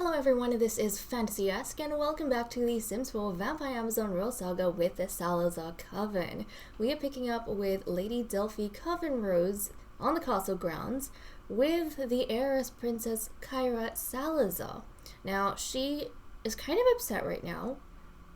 Hello everyone, this is FantasyEsque, and welcome back to the Sims 4 Vampire Amazon Royal Saga with the Salazar Coven. We are picking up with Lady Delphi Coven Rose on the castle grounds with the heiress Princess Kyra Salazar. Now, she is kind of upset right now,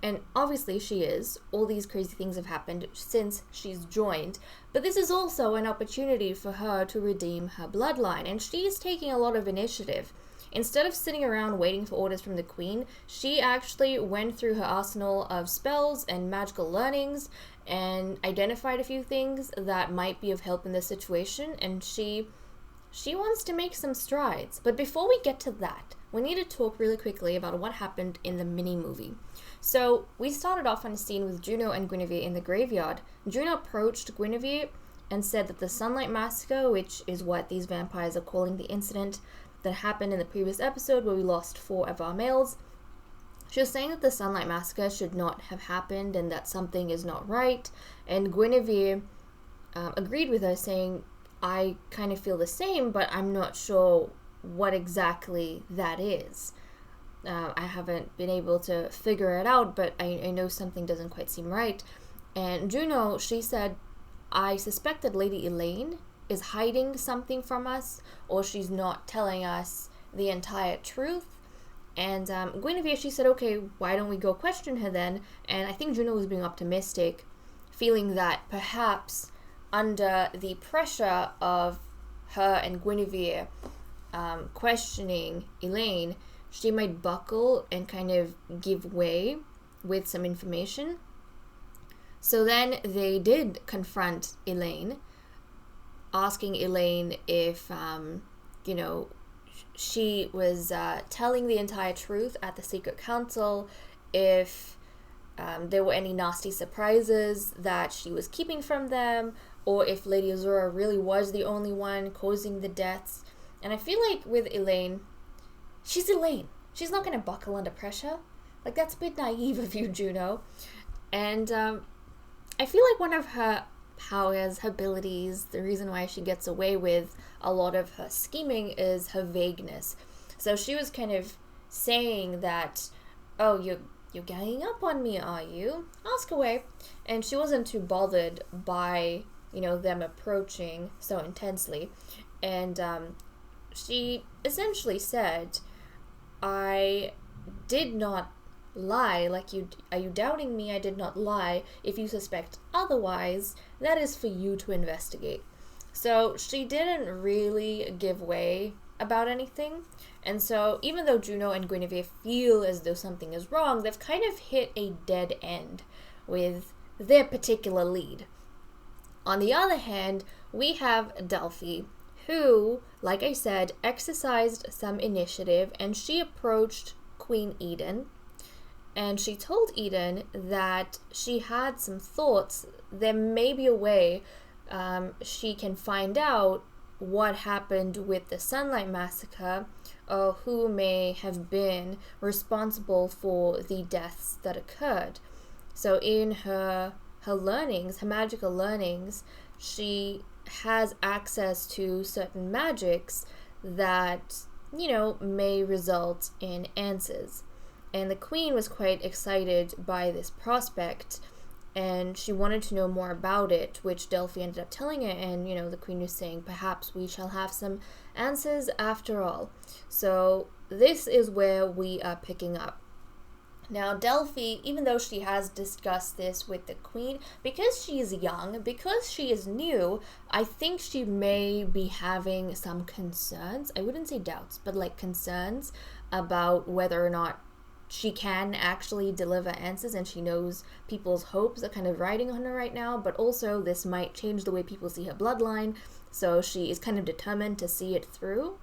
and obviously she is. All these crazy things have happened since she's joined, but this is also an opportunity for her to redeem her bloodline, and she's taking a lot of initiative. Instead of sitting around waiting for orders from the queen, she actually went through her arsenal of spells and magical learnings and identified a few things that might be of help in this situation, and she wants to make some strides. But before we get to that, we need to talk really quickly about what happened in the mini-movie. So, we started off on a scene with Juno and Guinevere in the graveyard. Juno approached Guinevere and said that the Sunlight Massacre, which is what these vampires are calling the incident that happened in the previous episode where we lost 4 of our males. She was saying that the Sunlight Massacre should not have happened and that something is not right, and Guinevere agreed with her, saying, I kind of feel the same, but I'm not sure what exactly that is. I haven't been able to figure it out, but I know something doesn't quite seem right. And Juno, she said, I suspect that Lady Elaine is hiding something from us, or she's not telling us the entire truth. And Guinevere, she said, okay, why don't we go question her then? And I think Juno was being optimistic, feeling that perhaps under the pressure of her and Guinevere questioning Elaine, she might buckle and kind of give way with some information. So then they did confront Elaine, asking Elaine if, she was telling the entire truth at the secret council, if there were any nasty surprises that she was keeping from them, or if Lady Azura really was the only one causing the deaths. And I feel like with Elaine, she's Elaine. She's not going to buckle under pressure. Like, that's a bit naive of you, Juno. And I feel like one of her powers, her abilities, the reason why she gets away with a lot of her scheming is her vagueness. So she was kind of saying that, oh, you're ganging up on me, are you? Ask away. And she wasn't too bothered by, them approaching so intensely. And she essentially said, I did not lie. Are you doubting me? I did not lie. If you suspect otherwise, that is for you to investigate. So she didn't really give way about anything. And so even though Juno and Guinevere feel as though something is wrong, they've kind of hit a dead end with their particular lead. On the other hand, we have Delphi, who, like I said, exercised some initiative, and she approached Queen Eden, and she told Eden that she had some thoughts. There may be a way she can find out what happened with the Sunlight Massacre, or who may have been responsible for the deaths that occurred. So in her learnings, her magical learnings, she has access to certain magics that, may result in answers. And the queen was quite excited by this prospect, and she wanted to know more about it, which Delphi ended up telling her, and, the queen was saying, perhaps we shall have some answers after all. So this is where we are picking up. Now, Delphi, even though she has discussed this with the queen, because she is young, because she is new, I think she may be having some concerns. I wouldn't say doubts, but concerns about whether or not she can actually deliver answers, and she knows people's hopes are kind of riding on her right now, but also this might change the way people see her bloodline, so she is kind of determined to see it through.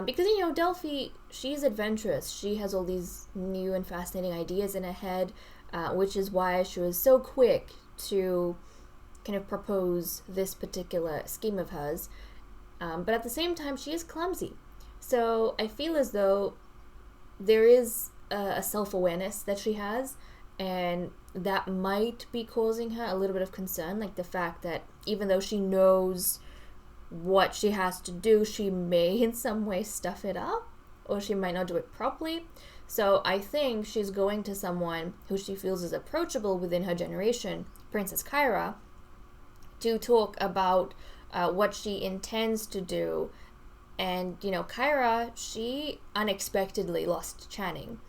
Because, Delphi, she's adventurous. She has all these new and fascinating ideas in her head, which is why she was so quick to kind of propose this particular scheme of hers. But at the same time, she is clumsy. So I feel as though there is a self-awareness that she has, and that might be causing her a little bit of concern, like the fact that even though she knows what she has to do, she may in some way stuff it up, or she might not do it properly. So I think she's going to someone who she feels is approachable within her generation, Princess Kyra, to talk about what she intends to do. And, Kyra, she unexpectedly lost Channing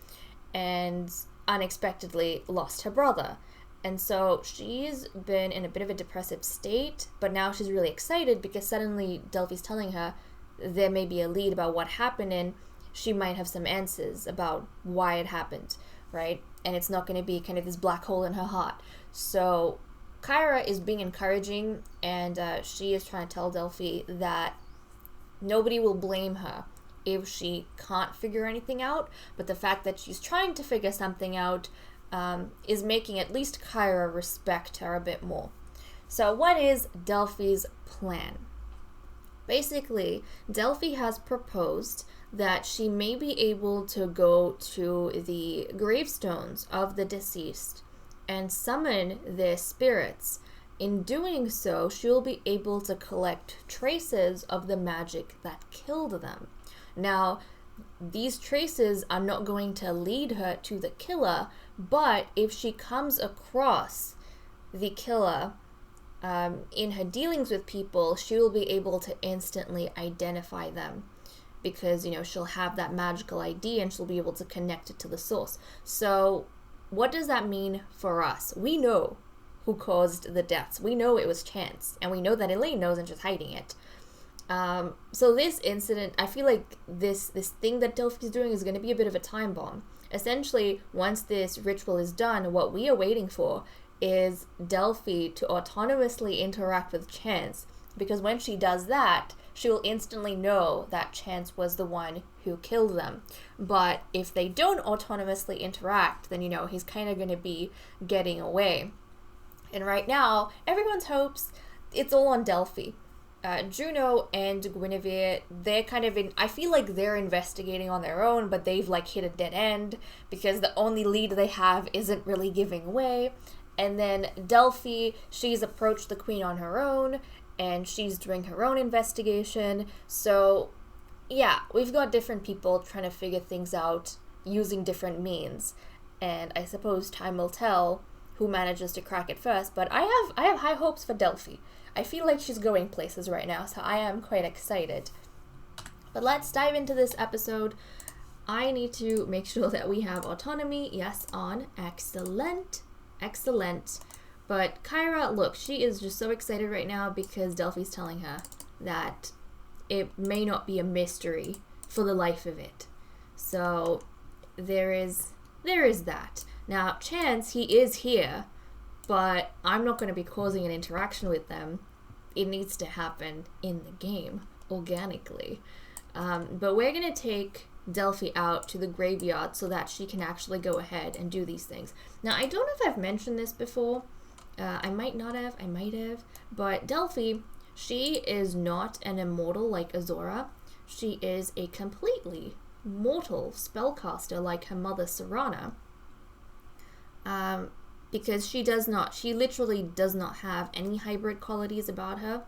and unexpectedly lost her brother. And so she's been in a bit of a depressive state, but now she's really excited because suddenly Delphi's telling her there may be a lead about what happened, and she might have some answers about why it happened, right? And it's not going to be kind of this black hole in her heart. So Kyra is being encouraging, and she is trying to tell Delphi that nobody will blame her if she can't figure anything out, but the fact that she's trying to figure something out is making at least Kyra respect her a bit more. So what is Delphi's plan? Basically, Delphi has proposed that she may be able to go to the gravestones of the deceased and summon their spirits. In doing so, she'll be able to collect traces of the magic that killed them. Now, these traces are not going to lead her to the killer, but if she comes across the killer in her dealings with people, she will be able to instantly identify them because, she'll have that magical ID and she'll be able to connect it to the source. So what does that mean for us? We know who caused the deaths. We know it was Chance, and we know that Elaine knows and she's hiding it. So this incident, I feel like this thing that Delphi's doing is going to be a bit of a time bomb. Essentially, once this ritual is done, what we are waiting for is Delphi to autonomously interact with Chance, because when she does that, she will instantly know that Chance was the one who killed them. But if they don't autonomously interact, then, he's kind of going to be getting away. And right now, everyone's hopes, it's all on Delphi. Juno and Guinevere, they're kind of I feel like they're investigating on their own, but they've hit a dead end because the only lead they have isn't really giving away. And then Delphi, she's approached the queen on her own, and she's doing her own investigation. So yeah, we've got different people trying to figure things out using different means. And I suppose time will tell who manages to crack it first, but I have high hopes for Delphi. I feel like she's going places right now, so I am quite excited. But let's dive into this episode. I need to make sure that we have autonomy. Yes, on. Excellent. Excellent. But Kyra, look, she is just so excited right now because Delphi's telling her that it may not be a mystery for the life of it. So there is that. Now, Chance, he is here, but I'm not going to be causing an interaction with them. It needs to happen in the game, organically. But we're going to take Delphi out to the graveyard so that she can actually go ahead and do these things. Now, I don't know if I've mentioned this before. I might not have. I might have. But Delphi, she is not an immortal like Azora. She is a completely mortal spellcaster like her mother, Serana. Because she literally does not have any hybrid qualities about her.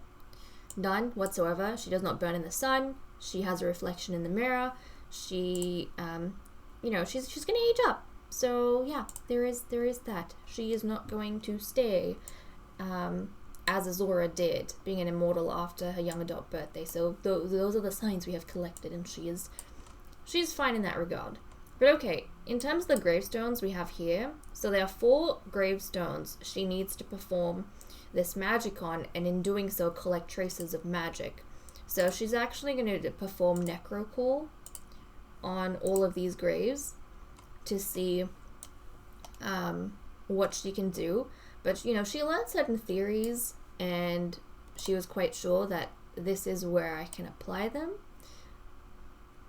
None whatsoever. She does not burn in the sun. She has a reflection in the mirror. She, she's gonna age up. So yeah, there is that. She is not going to stay, as Azora did, being an immortal after her young adult birthday. So those are the signs we have collected, and she's fine in that regard. But okay, in terms of the gravestones we have here, so there are 4 gravestones she needs to perform this magic on, and in doing so collect traces of magic. So she's actually going to perform Necrocall on all of these graves to see what she can do. But, she learned certain theories, and she was quite sure that this is where I can apply them.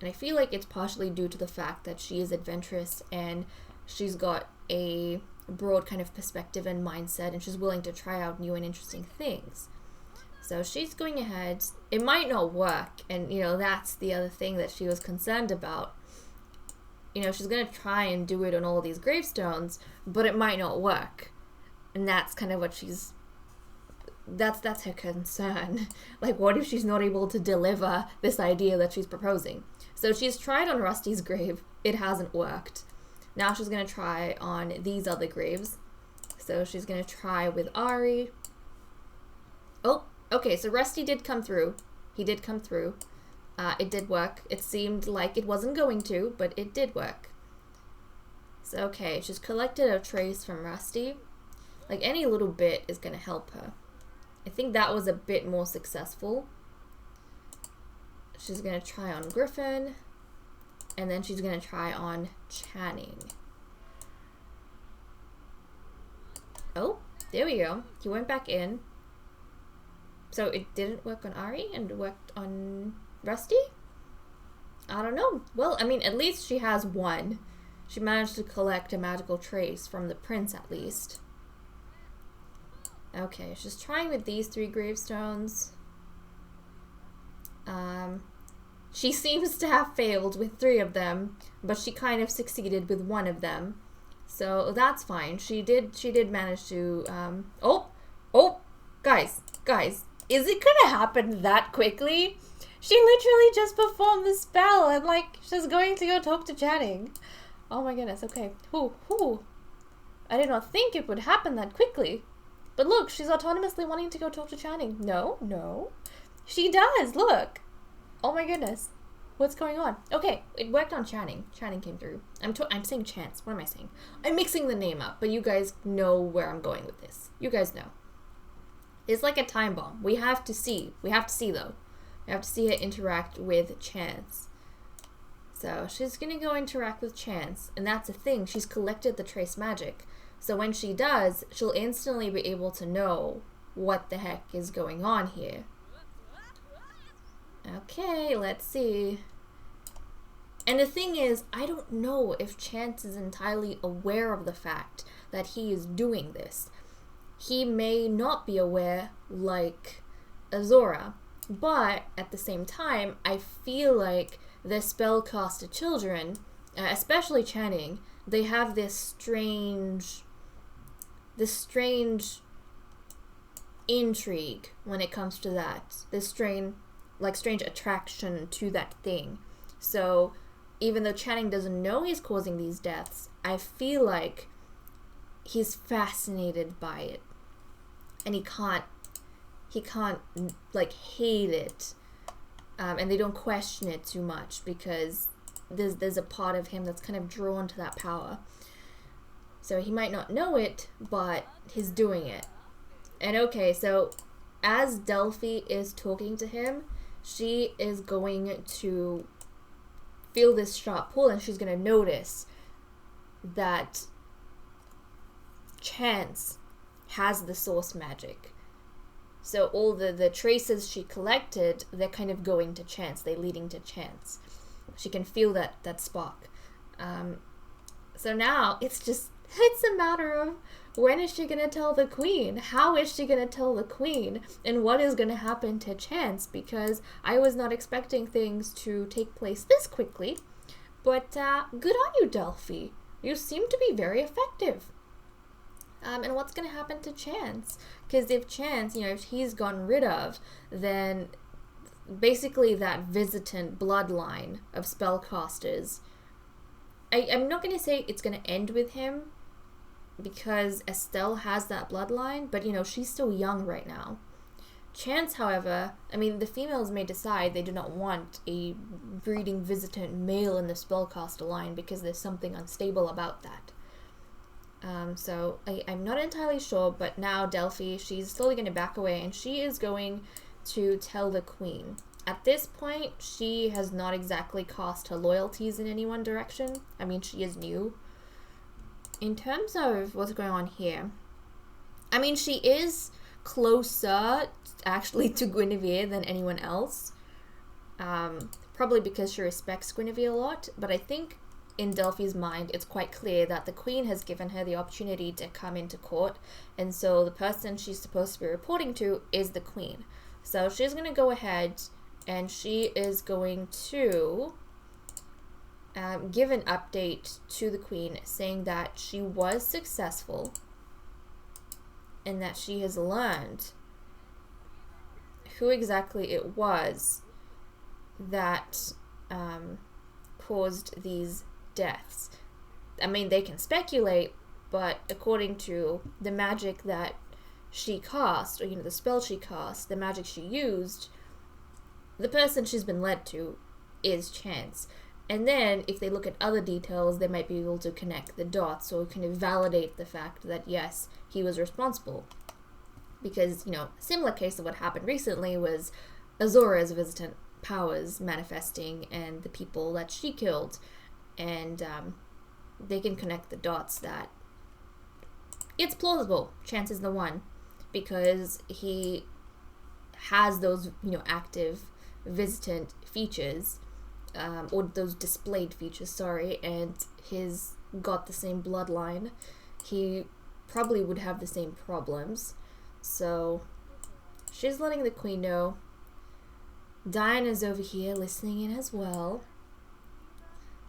And I feel like it's partially due to the fact that she is adventurous and she's got a broad kind of perspective and mindset, and she's willing to try out new and interesting things. So she's going ahead. It might not work, and that's the other thing that she was concerned about. She's going to try and do it on all of these gravestones, but it might not work. And that's kind of what she's that's her concern. Like, what if she's not able to deliver this idea that she's proposing? So she's tried on Rusty's grave. It hasn't worked. Now she's going to try on these other graves. So she's going to try with Ari. Oh, okay, so Rusty did come through. He did come through. It did work. It seemed like it wasn't going to, but it did work. So, okay, she's collected a trace from Rusty. Like, any little bit is going to help her. I think that was a bit more successful. She's going to try on Griffin. And then she's going to try on Channing. Oh, there we go. He went back in. So it didn't work on Ari and it worked on Rusty? I don't know. Well, I mean, at least she has one. She managed to collect a magical trace from the prince, at least. Okay, she's trying with these 3 gravestones. She seems to have failed with 3 of them, but she kind of succeeded with 1 of them. So that's fine. She did manage to, guys, is it gonna happen that quickly? She literally just performed the spell and, like, she's going to go talk to Channing. Oh my goodness, okay. I did not think it would happen that quickly. But look, she's autonomously wanting to go talk to Channing. No. She does, look. Oh my goodness. What's going on? Okay, it worked on Channing. Channing came through. I'm saying Chance. What am I saying? I'm mixing the name up, but you guys know where I'm going with this. You guys know. It's like a time bomb. We have to see. We have to see, though. We have to see her interact with Chance. So she's going to go interact with Chance, and that's the thing. She's collected the trace magic. So when she does, she'll instantly be able to know what the heck is going on here. Okay, let's see. And the thing is, I don't know if Chance is entirely aware of the fact that he is doing this. He may not be aware like Azora, but at the same time, I feel like the spellcaster children, especially Channing, they have this strange intrigue when it comes to that. This strange attraction to that thing. So even though Channing doesn't know he's causing these deaths, I feel like he's fascinated by it. And he can't like hate it. And they don't question it too much because there's a part of him that's kind of drawn to that power. So he might not know it, but he's doing it. And okay, so as Delphi is talking to him, she is going to feel this sharp pull, and she's going to notice that Chance has the source magic. So all the traces she collected, they're kind of going to Chance. They're leading to Chance. She can feel that spark. So now it's a matter of when is she going to tell the queen? How is she going to tell the queen? And what is going to happen to Chance? Because I was not expecting things to take place this quickly. But good on you, Delphi. You seem to be very effective. And what's going to happen to Chance? Because if Chance, if he's gotten rid of, then basically that visitant bloodline of spellcasters, I'm not going to say it's going to end with him, because Estelle has that bloodline, but she's still young right now. Chance, however, the females may decide they do not want a breeding visitant male in the spellcaster line because there's something unstable about that. So I'm not entirely sure, but now Delphi, she's slowly going to back away, and she is going to tell the queen. At this point, she has not exactly cast her loyalties in any one direction. She is new. In terms of what's going on here, she is closer actually to Guinevere than anyone else. Probably because she respects Guinevere a lot, but I think in Delphi's mind, it's quite clear that the queen has given her the opportunity to come into court, and so the person she's supposed to be reporting to is the queen. So she's going to go ahead and she is going to give an update to the queen saying that she was successful and that she has learned who exactly it was that caused these deaths. I mean, they can speculate, but according to the magic that she cast, or the spell she cast, the magic she used, the person she's been led to is Chance. And then if they look at other details, they might be able to connect the dots or kind of validate the fact that yes, he was responsible. Because, a similar case of what happened recently was Azora's visitant powers manifesting and the people that she killed. And they can connect the dots that it's plausible Chance is the one, because he has those, active visitant features, or those displayed features, sorry, and he's got the same bloodline. He probably would have the same problems. So she's letting the queen know. Diana's over here listening in as well.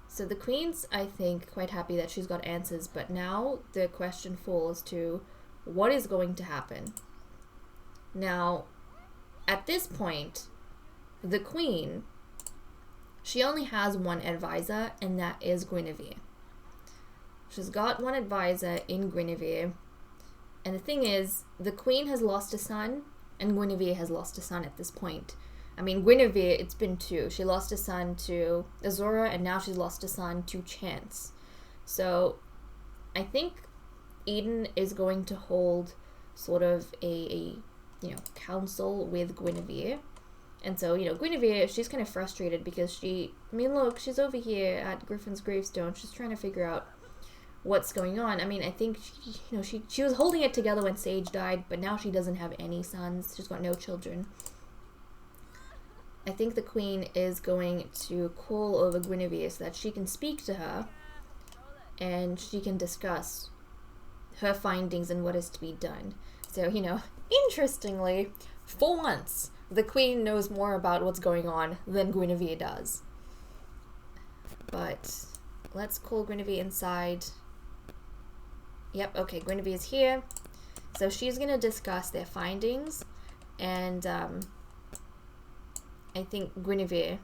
So the queen's, I think, quite happy that she's got answers, but now the question falls to what is going to happen. Now, at this point, the queen, she only has one advisor, and that is Guinevere. She's got one advisor in Guinevere, and the thing is, the queen has lost a son, and Guinevere has lost a son at this point. I mean, Guinevere, it's been two. She lost a son to Azora, and now she's lost a son to Chance. So, I think Eden is going to hold sort of a council with Guinevere. And so, Guinevere, she's kind of frustrated because look, she's over here at Griffin's gravestone. She's trying to figure out what's going on. I mean, I think, she was holding it together when Sage died, but now she doesn't have any sons. She's got no children. I think the queen is going to call over Guinevere so that she can speak to her and she can discuss her findings and what is to be done. So, interestingly, for once, the queen knows more about what's going on than Guinevere does. But let's call Guinevere inside. Yep, okay, Guinevere's here. So she's going to discuss their findings, and I think Guinevere,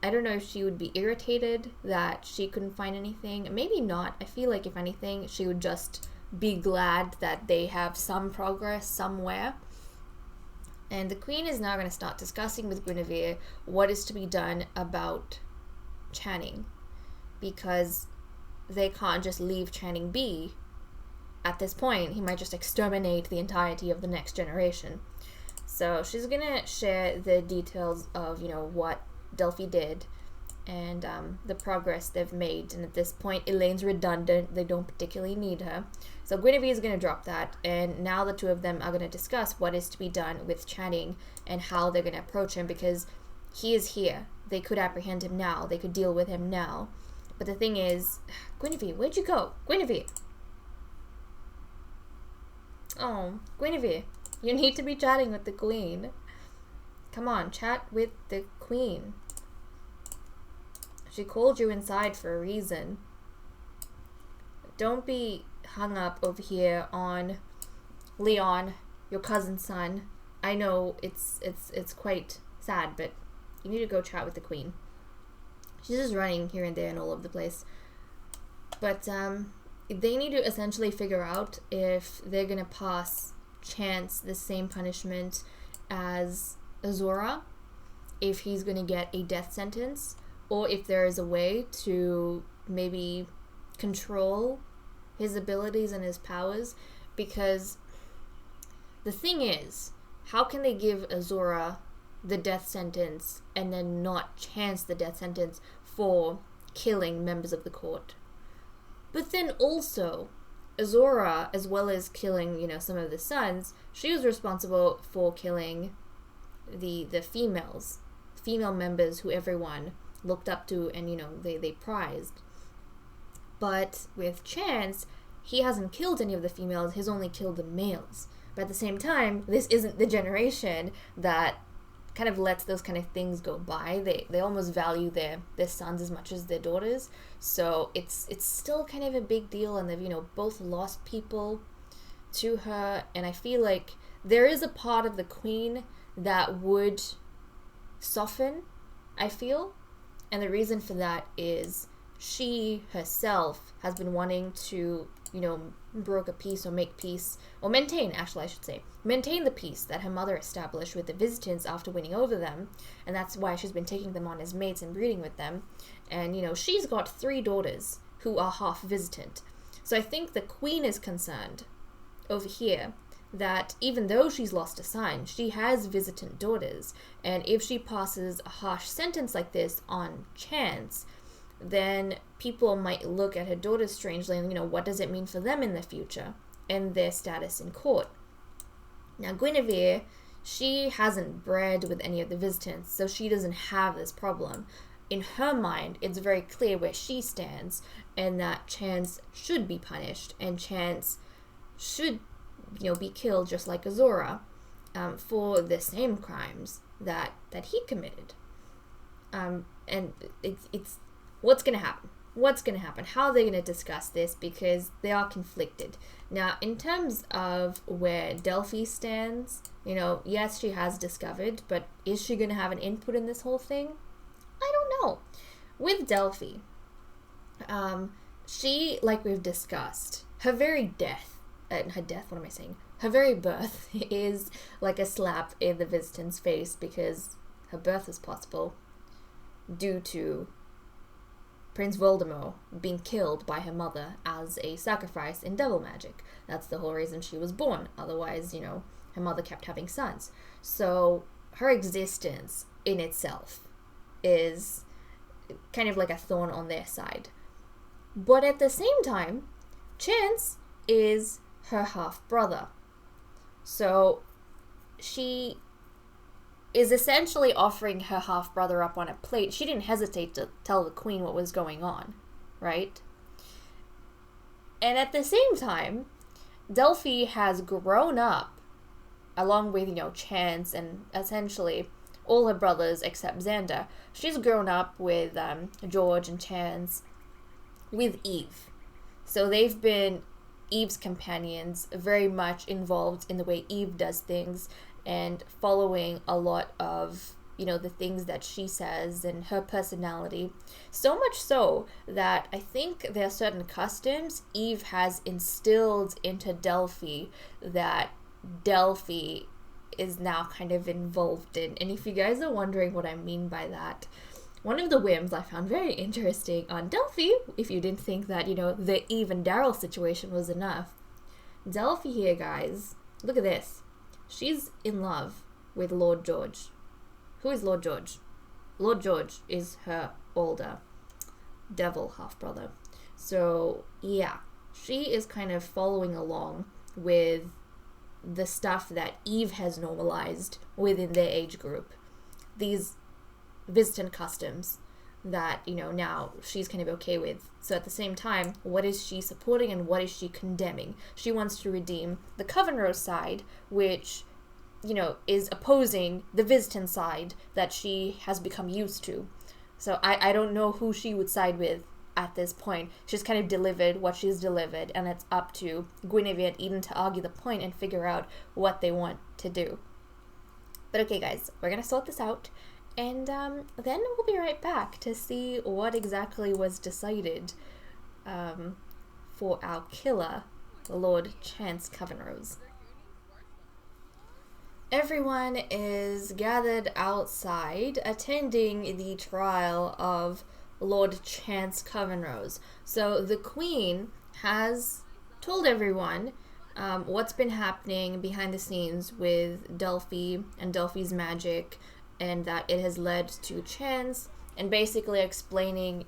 I don't know if she would be irritated that she couldn't find anything. Maybe not. I feel like if anything, she would just be glad that they have some progress somewhere. And the queen is now going to start discussing with Guinevere what is to be done about Channing, because they can't just leave Channing be. At this point, he might just exterminate the entirety of the next generation. So she's going to share the details of, what Delphi did and the progress they've made. And at this point, Elaine's redundant. They don't particularly need her. So Guinevere is going to drop that. And now the two of them are going to discuss what is to be done with Channing and how they're going to approach him, because he is here. They could apprehend him now. They could deal with him now. But the thing is, Guinevere, where'd you go? Guinevere. Oh, Guinevere. You need to be chatting with the queen. Come on, chat with the queen. She called you inside for a reason. Don't be hung up over here on Leon, your cousin's son. I know it's quite sad, but you need to go chat with the queen. She's just running here and there and all over the place. But they need to essentially figure out if they're gonna pass Chance the same punishment as Azora, if he's gonna get a death sentence, or if there is a way to maybe control his abilities and his powers. Because the thing is, how can they give Azora the death sentence and then not Chance the death sentence for killing members of the court? But then also, Azora, as well as killing, some of the sons, she was responsible for killing the female members who everyone looked up to and, they prized. But with Chance, he hasn't killed any of the females, he's only killed the males. But at the same time, this isn't the generation that kind of lets those kind of things go by. They almost value their sons as much as their daughters. So it's still kind of a big deal, and they've both lost people to her. And I feel like there is a part of the queen that would soften, I feel. And the reason for that is she herself has been wanting to, broker peace or make peace, or maintain, actually I should say, maintain the peace that her mother established with the visitants after winning over them. And that's why she's been taking them on as mates and breeding with them. And, she's got 3 daughters who are half visitant. So I think the queen is concerned over here that even though she's lost a son, she has visitant daughters. And if she passes a harsh sentence like this on Chance, then people might look at her daughters strangely and, what does it mean for them in the future and their status in court? Now, Guinevere, she hasn't bred with any of the visitants, so she doesn't have this problem. In her mind, it's very clear where she stands and that Chance should be punished and Chance should, be killed just like Azora for the same crimes that he committed. And it's what's going to happen? What's going to happen? How are they going to discuss this? Because they are conflicted. Now, in terms of where Delphi stands, yes, she has discovered, but is she going to have an input in this whole thing? I don't know. With Delphi, she, like we've discussed, her very birth is like a slap in the visitant's face because her birth is possible due to Prince Voldemort being killed by her mother as a sacrifice in devil magic. That's the whole reason she was born. Otherwise, her mother kept having sons. So her existence in itself is kind of like a thorn on their side. But at the same time, Chance is her half-brother. So she is essentially offering her half-brother up on a plate. She didn't hesitate to tell the queen what was going on, right? And at the same time, Delphi has grown up along with, Chance and essentially all her brothers except Xander. She's grown up with George and Chance, with Eve. So they've been Eve's companions, very much involved in the way Eve does things and following a lot of, the things that she says and her personality. So much so that I think there are certain customs Eve has instilled into Delphi that Delphi is now kind of involved in. And if you guys are wondering what I mean by that, one of the whims I found very interesting on Delphi, if you didn't think that, the Eve and Daryl situation was enough. Delphi here, guys, look at this. She's in love with Lord George. Who is Lord George? Lord George is her older devil half-brother. So, yeah, she is kind of following along with the stuff that Eve has normalized within their age group. These visitant customs that, now she's kind of okay with. So at the same time, what is she supporting and what is she condemning? She wants to redeem the Covenrose side, which, is opposing the visitant side that she has become used to. So I don't know who she would side with at this point. She's kind of delivered what she's delivered, and it's up to Guinevere and Eden to argue the point and figure out what they want to do. But okay, guys, we're going to sort this out. And then we'll be right back to see what exactly was decided for our killer, Lord Chance Covenrose. Everyone is gathered outside attending the trial of Lord Chance Covenrose. So the Queen has told everyone what's been happening behind the scenes with Delphi and Delphi's magic, and that it has led to Chance, and basically explaining,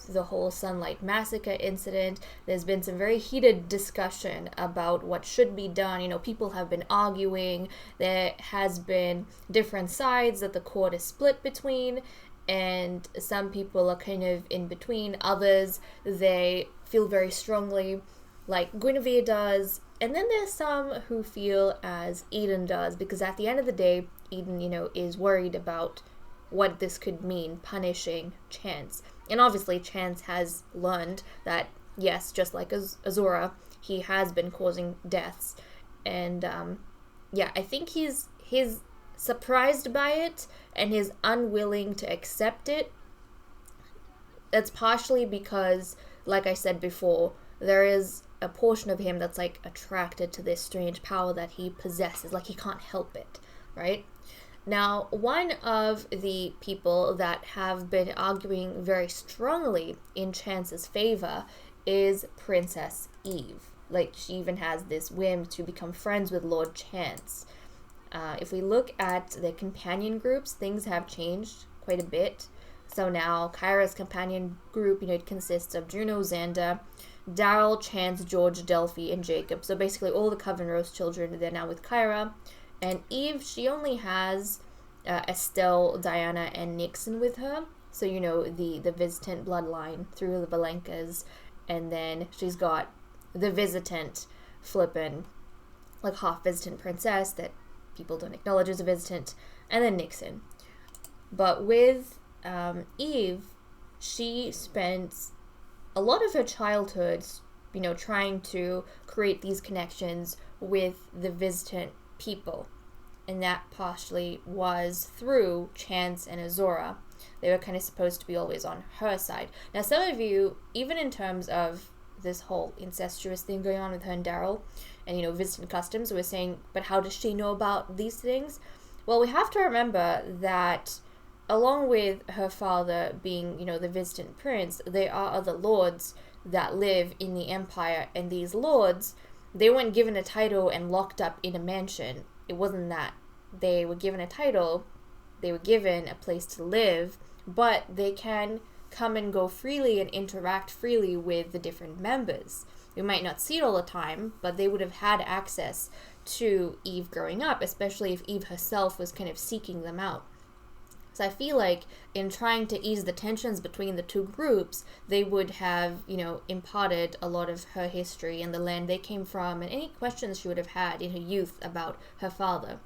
the whole Sunlight Massacre incident. There's been some very heated discussion about what should be done. People have been arguing. There has been different sides that the court is split between, and some people are kind of in between. Others, they feel very strongly like Guinevere does, and then there's some who feel as Eden does, because at the end of the day, Eden, is worried about what this could mean, punishing Chance. And obviously Chance has learned that, yes, just like Azora, he has been causing deaths. And, I think his surprised by it and he's unwilling to accept it, that's partially because, like I said before, there is a portion of him that's like attracted to this strange power that he possesses, like he can't help it, right? Now, one of the people that have been arguing very strongly in Chance's favor is Princess Eve. Like, she even has this whim to become friends with Lord Chance. If we look at the companion groups, things have changed quite a bit. So now, Kyra's companion group, it consists of Juno, Xander, Daryl, Chance, George, Delphi, and Jacob. So basically all the Coven Rose children, they're now with Kyra. And Eve, she only has Estelle, Diana, and Nixon with her. So, the visitant bloodline through the Valenkas. And then she's got the visitant flippin', like half visitant princess that people don't acknowledge as a visitant. And then Nixon. But with Eve, she spends a lot of her childhood, trying to create these connections with the visitant people. And that partially was through Chance and Azora. They were kind of supposed to be always on her side. Now, some of you, even in terms of this whole incestuous thing going on with her and Daryl, and, visitant customs, were saying, but how does she know about these things? Well, we have to remember that along with her father being, the visitant prince, there are other lords that live in the empire, and these lords, they weren't given a title and locked up in a mansion. It wasn't that. They were given a title, they were given a place to live, but they can come and go freely and interact freely with the different members. We might not see it all the time, but they would have had access to Eve growing up, especially if Eve herself was kind of seeking them out. So I feel like in trying to ease the tensions between the two groups, they would have, imparted a lot of her history and the land they came from and any questions she would have had in her youth about her father.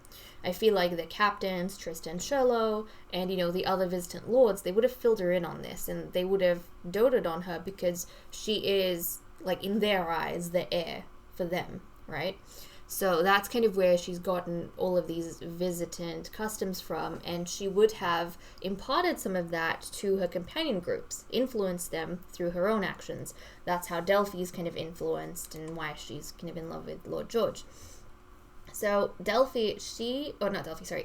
I feel like the captains, Tristan Sherlow, and, the other visitant lords, they would have filled her in on this and they would have doted on her because she is, like, in their eyes, the heir for them, right? So that's kind of where she's gotten all of these visitant customs from, and she would have imparted some of that to her companion groups, influenced them through her own actions. That's how Delphi's kind of influenced and why she's kind of in love with Lord George. So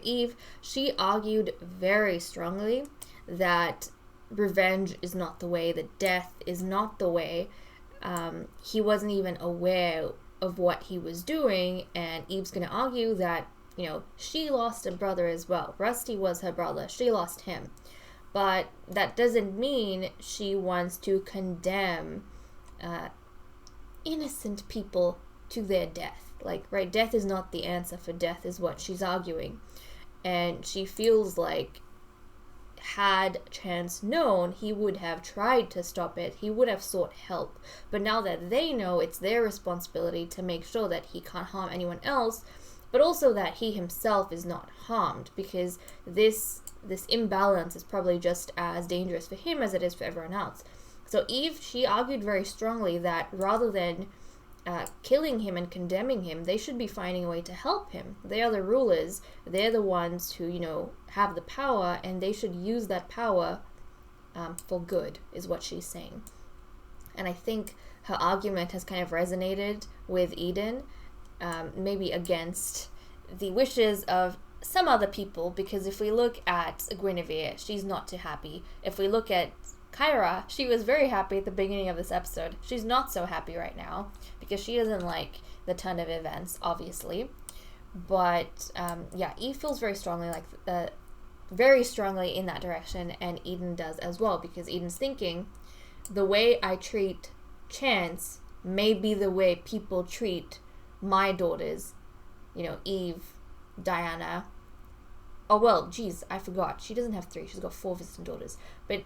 Eve, she argued very strongly that revenge is not the way, that death is not the way. He wasn't even aware of what he was doing, and Eve's going to argue that, she lost a brother as well. Rusty was her brother. She lost him. But that doesn't mean she wants to condemn innocent people to their death. Like, right, death is not the answer for death is what she's arguing. And she feels like had Chance known, he would have tried to stop it. He would have sought help. But now that they know, it's their responsibility to make sure that he can't harm anyone else, but also that he himself is not harmed, because this imbalance is probably just as dangerous for him as it is for everyone else. So Eve, she argued very strongly that rather than killing him and condemning him, they should be finding a way to help him. They are the rulers. They're the ones who, have the power, and they should use that power for good, is what she's saying. And I think her argument has kind of resonated with Eden, maybe against the wishes of some other people, because if we look at Guinevere, she's not too happy. If we look at Kyra, she was very happy at the beginning of this episode. She's not so happy right now because she doesn't like the ton of events, obviously. But Eve feels very strongly in that direction, and Eden does as well, because Eden's thinking the way I treat Chance may be the way people treat my daughters. Eve, Diana. Oh, well, geez, I forgot. She doesn't have 3. She's got 4 visitant daughters. But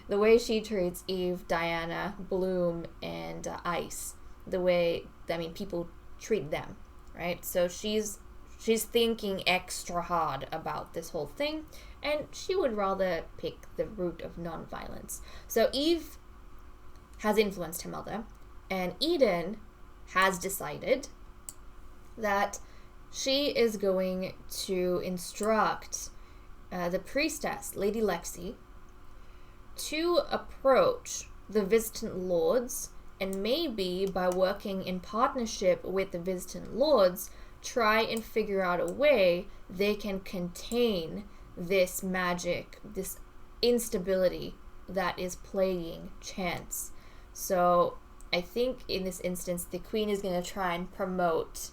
the way she treats Eve, Diana, Bloom, and Ice, the way, people treat them, right? So she's thinking extra hard about this whole thing, and she would rather pick the route of non-violence. So Eve has influenced her mother, and Eden has decided that she is going to instruct the priestess, Lady Lexi, to approach the visitant lords, and maybe by working in partnership with the visitant lords, try and figure out a way they can contain this magic, this instability that is plaguing Chance. So I think in this instance, the queen is going to try and promote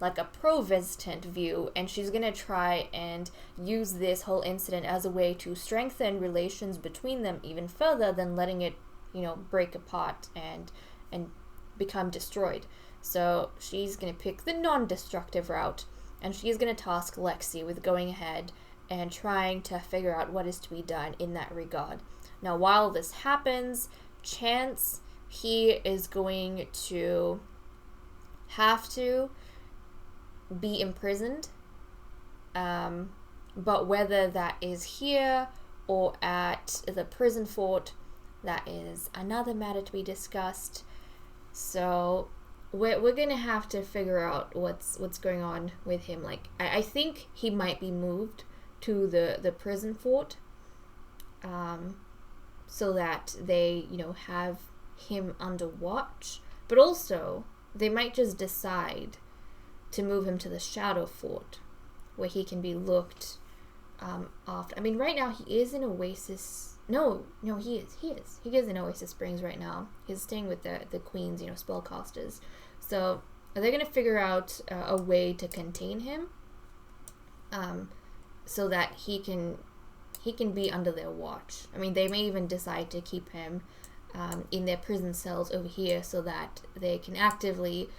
like a pro-visitant view, and she's going to try and use this whole incident as a way to strengthen relations between them even further than letting it, break apart and become destroyed. So she's going to pick the non-destructive route, and she's going to task Lexi with going ahead and trying to figure out what is to be done in that regard. Now, while this happens, Chance, he is going to have to be imprisoned, but whether that is here or at the prison fort, that is another matter to be discussed. So we're gonna have to figure out what's going on with him. Like I think he might be moved to the prison fort, so that they have him under watch, but also they might just decide to move him to the Shadow Fort, where he can be looked after. I mean, right now he is in Oasis. No, he is. He is in Oasis Springs right now. He's staying with the Queen's, spellcasters. So are they going to figure out a way to contain him, so that he can be under their watch? I mean, they may even decide to keep him in their prison cells over here, so that they can actively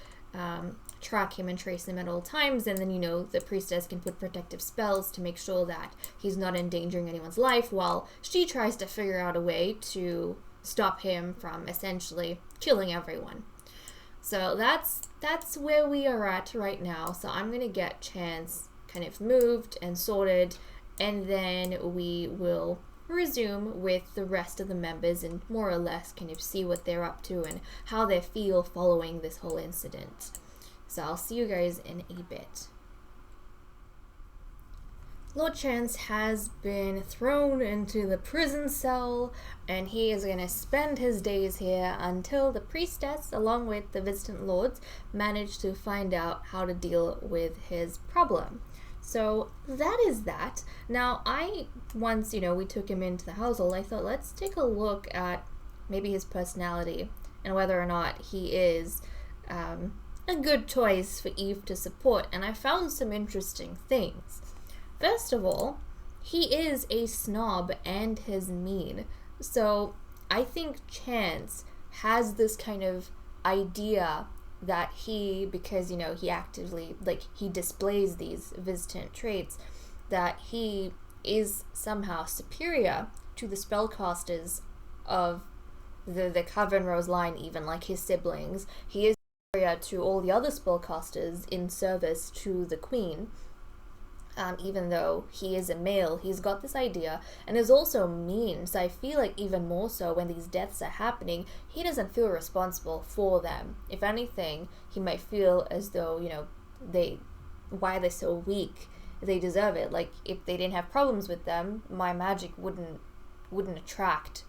track him and trace him at all times, and then the priestess can put protective spells to make sure that he's not endangering anyone's life, while she tries to figure out a way to stop him from essentially killing everyone. So that's where we are at right now. So I'm gonna get Chance kind of moved and sorted, and then we will resume with the rest of the members and more or less kind of see what they're up to and how they feel following this whole incident. So I'll see you guys in a bit. Lord Chance has been thrown into the prison cell, and he is going to spend his days here until the priestess, along with the visitant lords, manage to find out how to deal with his problem. So that is that. Now, once we took him into the household, I thought, let's take a look at maybe his personality and whether or not he is a good choice for Eve to support, and I found some interesting things. First of all, he is a snob and he's mean. So I think Chance has this kind of idea that because he actively, he displays these visitant traits, that he is somehow superior to the spellcasters of the Coven Rose line, even like his siblings. He is to all the other spellcasters in service to the Queen, even though he is a male. He's got this idea and is also mean, so I feel like even more so when these deaths are happening, he doesn't feel responsible for them. If anything, he might feel as though why they're so weak, they deserve it. Like, if they didn't have problems with them, my magic wouldn't attract,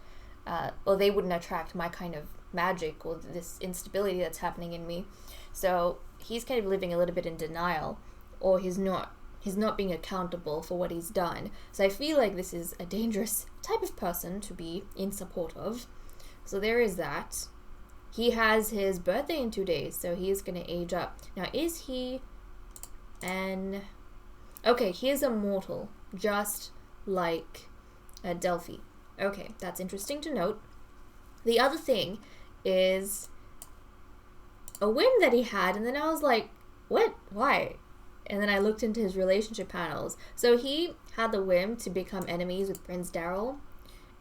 or they wouldn't attract my kind of magic or this instability that's happening in me. So he's kind of living a little bit in denial, or he's not being accountable for what he's done. So I feel like this is a dangerous type of person to be in support of. So there is that. He has his birthday in 2 days, so he is going to age up. Now, is he okay, he is a mortal, just like Delphi. Okay, that's interesting to note. The other thing is a whim that he had, and then I was like, what? Why? And then I looked into his relationship panels. So he had the whim to become enemies with Prince Daryl,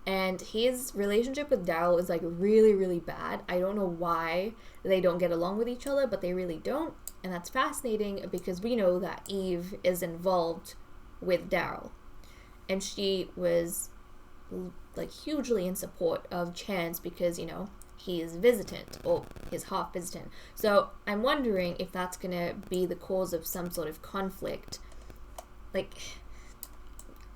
and his relationship with Daryl is really, really bad. I don't know why they don't get along with each other, but they really don't. And that's fascinating because we know that Eve is involved with Daryl, and she was hugely in support of Chance because he is visitant, or his half visitant. So I'm wondering if that's gonna be the cause of some sort of conflict. Like,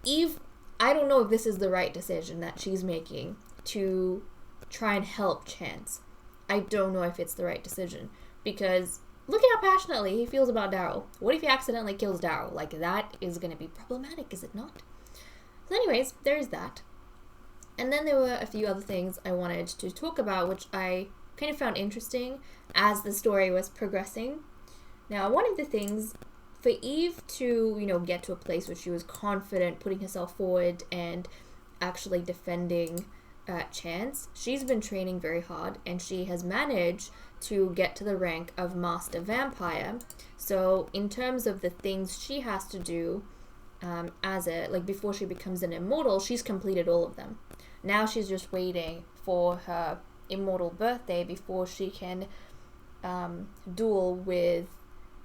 Eve, I don't know if this is the right decision that she's making to try and help Chance. I don't know if it's the right decision, because look at how passionately he feels about Daryl. What if he accidentally kills Daryl? Like, that is going to be problematic, is it not? So anyways, there's that. And then there were a few other things I wanted to talk about, which I kind of found interesting as the story was progressing. Now, one of the things, for Eve to, get to a place where she was confident, putting herself forward and actually defending Chance, she's been training very hard, and she has managed to get to the rank of Master Vampire. So in terms of the things she has to do before she becomes an immortal, she's completed all of them. Now she's just waiting for her immortal birthday before she can duel with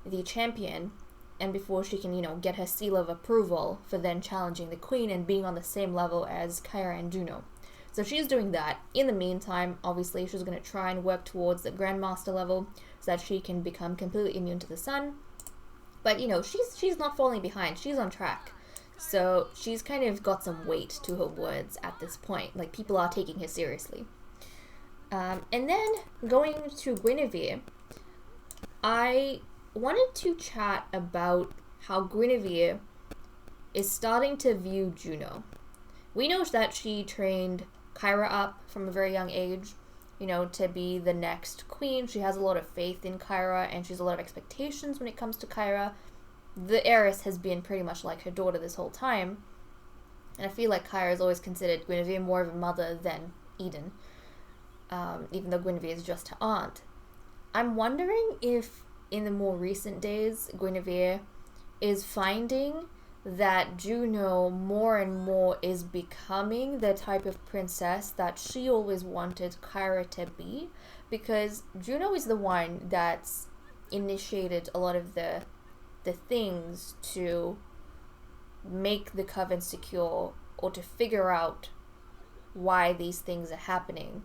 the champion, and before she can, get her seal of approval for then challenging the queen and being on the same level as Kyra and Juno. So she's doing that. In the meantime, obviously, she's going to try and work towards the Grandmaster level so that she can become completely immune to the sun. But, she's not falling behind. She's on track. So she's kind of got some weight to her words at this point. Like, people are taking her seriously. And then, going to Guinevere, I wanted to chat about how Guinevere is starting to view Juno. We know that she trained Kyra up from a very young age, to be the next queen. She has a lot of faith in Kyra, and she has a lot of expectations when it comes to Kyra. The heiress has been pretty much like her daughter this whole time, and I feel like Kyra has always considered Guinevere more of a mother than Eden, even though Guinevere is just her aunt. I'm wondering if in the more recent days, Guinevere is finding that Juno more and more is becoming the type of princess that she always wanted Kyra to be, because Juno is the one that's initiated a lot of the things to make the coven secure, or to figure out why these things are happening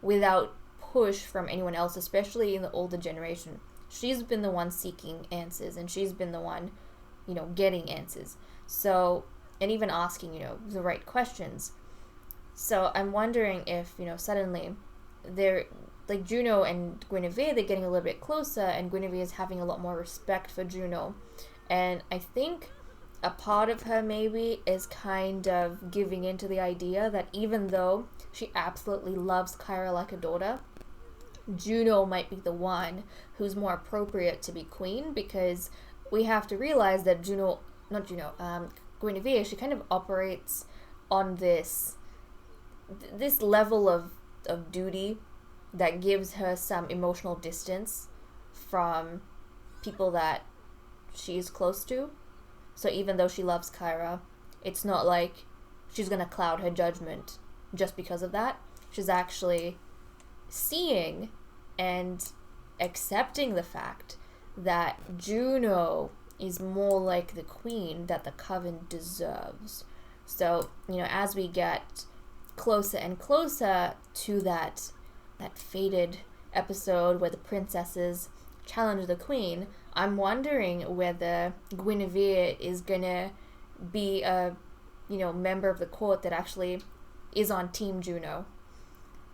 without push from anyone else, especially in the older generation. She's been the one seeking answers, and she's been the one getting answers. So, and even asking, the right questions. So I'm wondering if, suddenly they're, like, Juno and Guinevere, they're getting a little bit closer, and Guinevere is having a lot more respect for Juno. And I think a part of her maybe is kind of giving into the idea that even though she absolutely loves Kyra like a daughter, Juno might be the one who's more appropriate to be queen, because we have to realize that Guinevere, she kind of operates on this level of duty that gives her some emotional distance from people that she's close to. So even though she loves Kyra, it's not like she's gonna cloud her judgment just because of that. She's actually seeing and accepting the fact that Juno is more like the queen that the coven deserves. So, as we get closer and closer to that fated episode where the princesses challenge the queen, I'm wondering whether Guinevere is gonna be a, member of the court that actually is on Team Juno.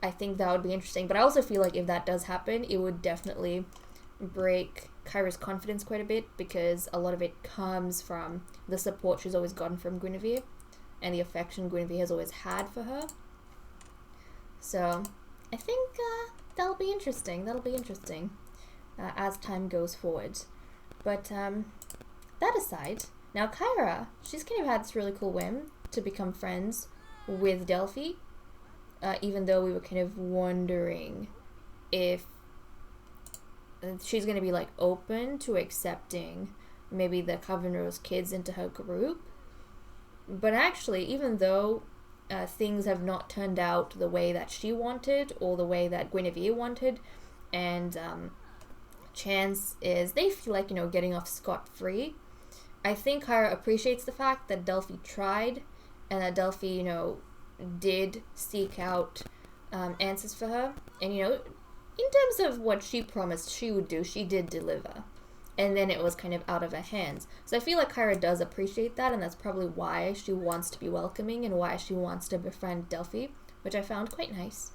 I think that would be interesting. But I also feel like if that does happen, it would definitely break Kyra's confidence quite a bit, because a lot of it comes from the support she's always gotten from Guinevere and the affection Guinevere has always had for her. So I think that'll be interesting. As time goes forward. But that aside, now Kyra, she's kind of had this really cool whim to become friends with Delphi, even though we were kind of wondering if she's going to be like open to accepting maybe the Coven Rose kids into her group. But actually, even though things have not turned out the way that she wanted or the way that Guinevere wanted, and Chance is, they feel like, getting off scot-free, I think Kyra appreciates the fact that Delphi tried, and that Delphi, did seek out answers for her. And, you know, in terms of what she promised she would do, she did deliver. And then it was kind of out of her hands. So I feel like Kyra does appreciate that, and that's probably why she wants to be welcoming and why she wants to befriend Delphi, which I found quite nice.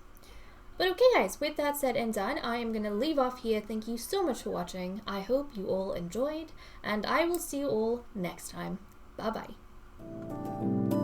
But okay guys, with that said and done, I am going to leave off here. Thank you so much for watching. I hope you all enjoyed, and I will see you all next time. Bye bye.